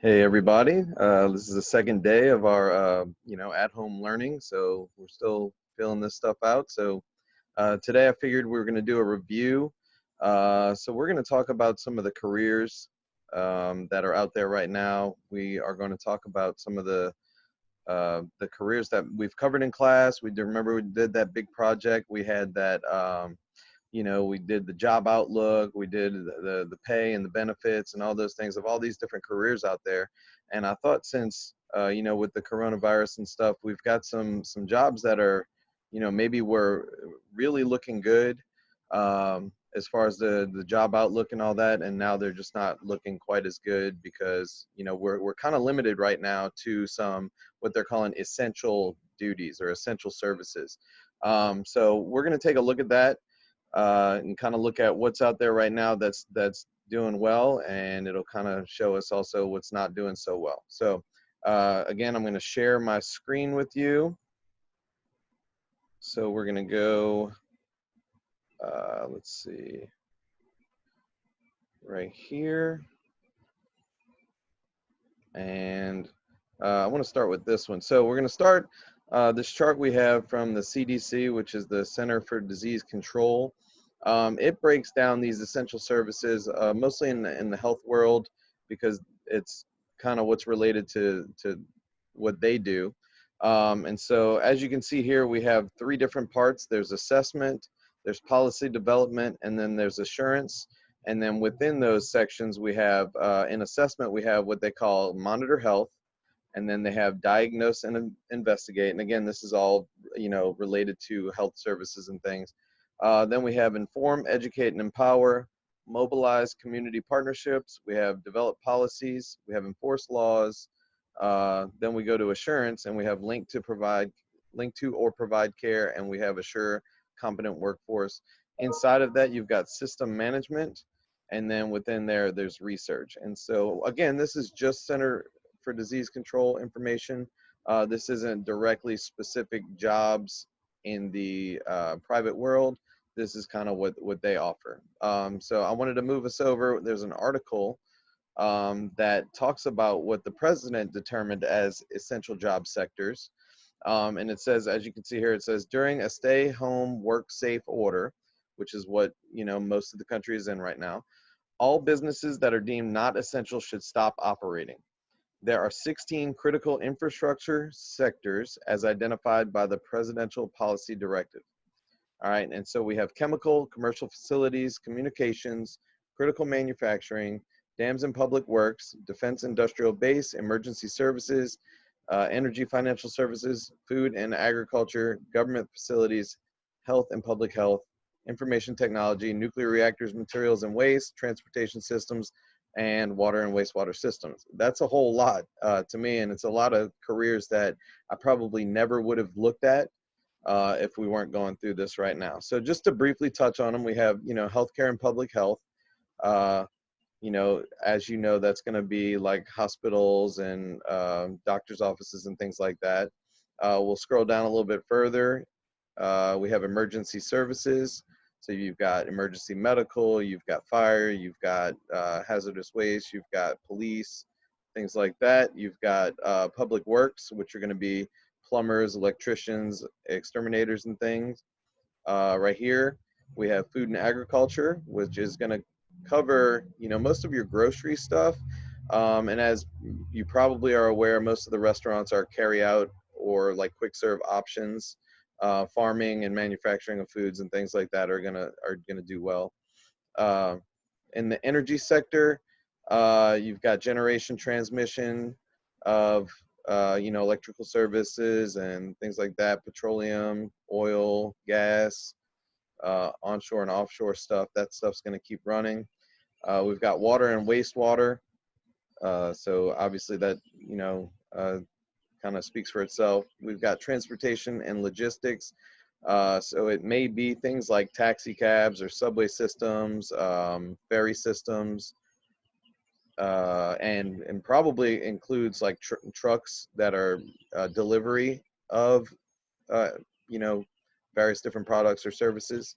Hey everybody, this is the second day of our at-home learning, so we're still filling this stuff out. So today I figured we were going to do a review. So we're going to talk about some of the careers that are out there right now. We are going to talk about some of the careers that we've covered in class. We do remember we did that big project. We had that we did the job outlook, we did the pay and the benefits and all those things of all these different careers out there. And I thought since with the coronavirus and stuff, we've got some jobs that are, maybe we're really looking good as far as the job outlook and all that, and now they're just not looking quite as good because we're kind of limited right now to some what they're calling essential duties or essential services. So we're going to take a look at that and kind of look at what's out there right now that's doing well, and it'll kind of show us also what's not doing so well. So again, I'm going to share my screen with you. So we're going to go, let's see, right here. And I want to start with this one. So we're going to start this chart we have from the CDC, which is the Center for Disease Control. It breaks down these essential services mostly in the health world because it's kind of what's related to what they do. And so as you can see here, we have three different parts. There's assessment, there's policy development, and then there's assurance. And then within those sections, we have in assessment, we have what they call monitor health, and then they have diagnose and investigate. And again, this is all related to health services and things. Then we have inform, educate, and empower, mobilize community partnerships. We have develop policies. We have enforce laws. Then we go to assurance, and we have link to or provide care, and we have assure competent workforce. Inside of that, you've got system management, and then within there, there's research. And so again, this is just Center for Disease Control information. This isn't directly specific jobs in the private world. This is kind of what they offer. So I wanted to move us over. There's an article that talks about what the president determined as essential job sectors. And it says, as you can see here, it says during a stay home work safe order, which is what most of the country is in right now, all businesses that are deemed not essential should stop operating. There are 16 critical infrastructure sectors as identified by the Presidential Policy Directive. All right, and so we have chemical, commercial facilities, communications, critical manufacturing, dams and public works, defense industrial base, emergency services, energy financial services, food and agriculture, government facilities, health and public health, information technology, nuclear reactors, materials and waste, transportation systems, and water and wastewater systems. That's a whole lot to me, and it's a lot of careers that I probably never would have looked at if we weren't going through this right now. So just to briefly touch on them, we have, healthcare and public health. Uh, as you know, that's going to be like hospitals and doctor's offices and things like that. We'll scroll down a little bit further. We have emergency services. So you've got emergency medical, you've got fire, you've got hazardous waste, you've got police, things like that. You've got public works, which are going to be plumbers, electricians, exterminators, and things. Right here, we have food and agriculture, which is going to cover, most of your grocery stuff. And as you probably are aware, most of the restaurants are carry out or like quick serve options. Farming and manufacturing of foods and things like that are gonna do well. Uh, in the energy sector, you've got generation, transmission of electrical services and things like that, petroleum, oil, gas, onshore and offshore stuff. That stuff's going to keep running. We've got water and wastewater. So obviously that, kind of speaks for itself. We've got transportation and logistics. So it may be things like taxi cabs or subway systems, ferry systems, and probably includes like trucks that are delivery of, uh, you know, various different products or services.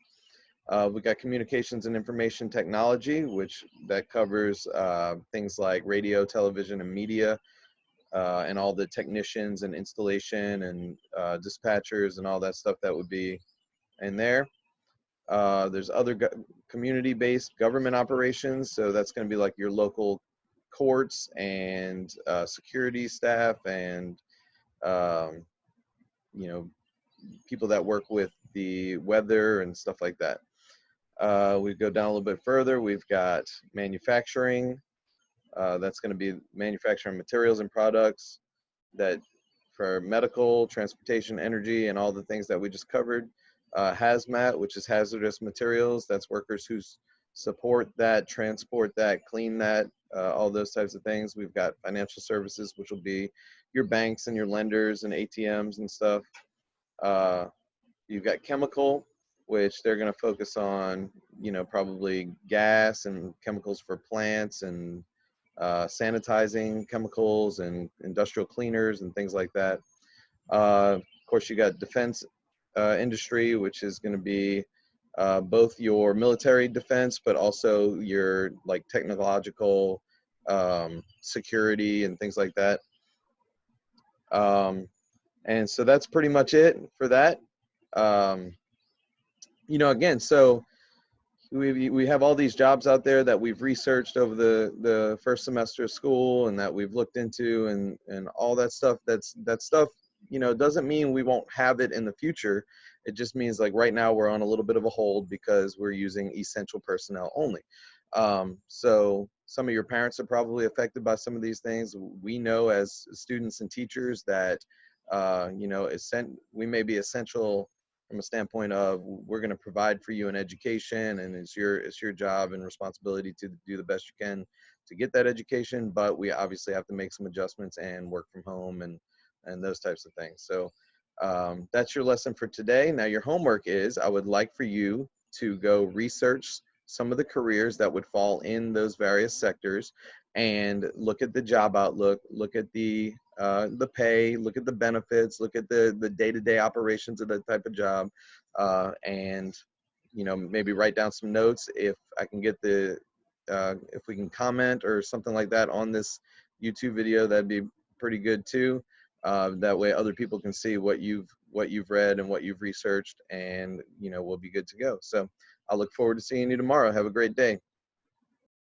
We got communications and information technology, which that covers things like radio, television, and media, and all the technicians and installation and dispatchers and all that stuff that would be in there. There's other community-based government operations, so that's going to be like your local courts and security staff and um, you know, people that work with the weather and stuff like that. We go down a little bit further. We've got manufacturing. That's going to be manufacturing materials and products that for medical, transportation, energy, and all the things that we just covered. Hazmat, which is hazardous materials. That's workers who support that, transport that, clean that, all those types of things. We've got financial services, which will be your banks and your lenders and ATMs and stuff. You've got chemical, which they're going to focus on, probably gas and chemicals for plants and sanitizing chemicals and industrial cleaners and things like that. Of course, you got defense industry, which is going to be both your military defense, but also your like technological security and things like that. And so that's pretty much it for that. Again, so we have all these jobs out there that we've researched over the first semester of school and that we've looked into and all that stuff. That stuff, doesn't mean we won't have it in the future. It just means like right now we're on a little bit of a hold because we're using essential personnel only. So some of your parents are probably affected by some of these things. We know as students and teachers that, we may be essential from a standpoint of we're going to provide for you an education, and it's your job and responsibility to do the best you can to get that education, but we obviously have to make some adjustments and work from home and those types of things. So that's your lesson for today. Now your homework is, I would like for you to go research some of the careers that would fall in those various sectors and look at the job outlook, look at the pay, look at the benefits, look at the day-to-day operations of that type of job, and maybe write down some notes. If I can get if we can comment or something like that on this YouTube video, that'd be pretty good too. That way other people can see what you've read and what you've researched, and we'll be good to go. So I'll look forward to seeing you tomorrow. Have a great day.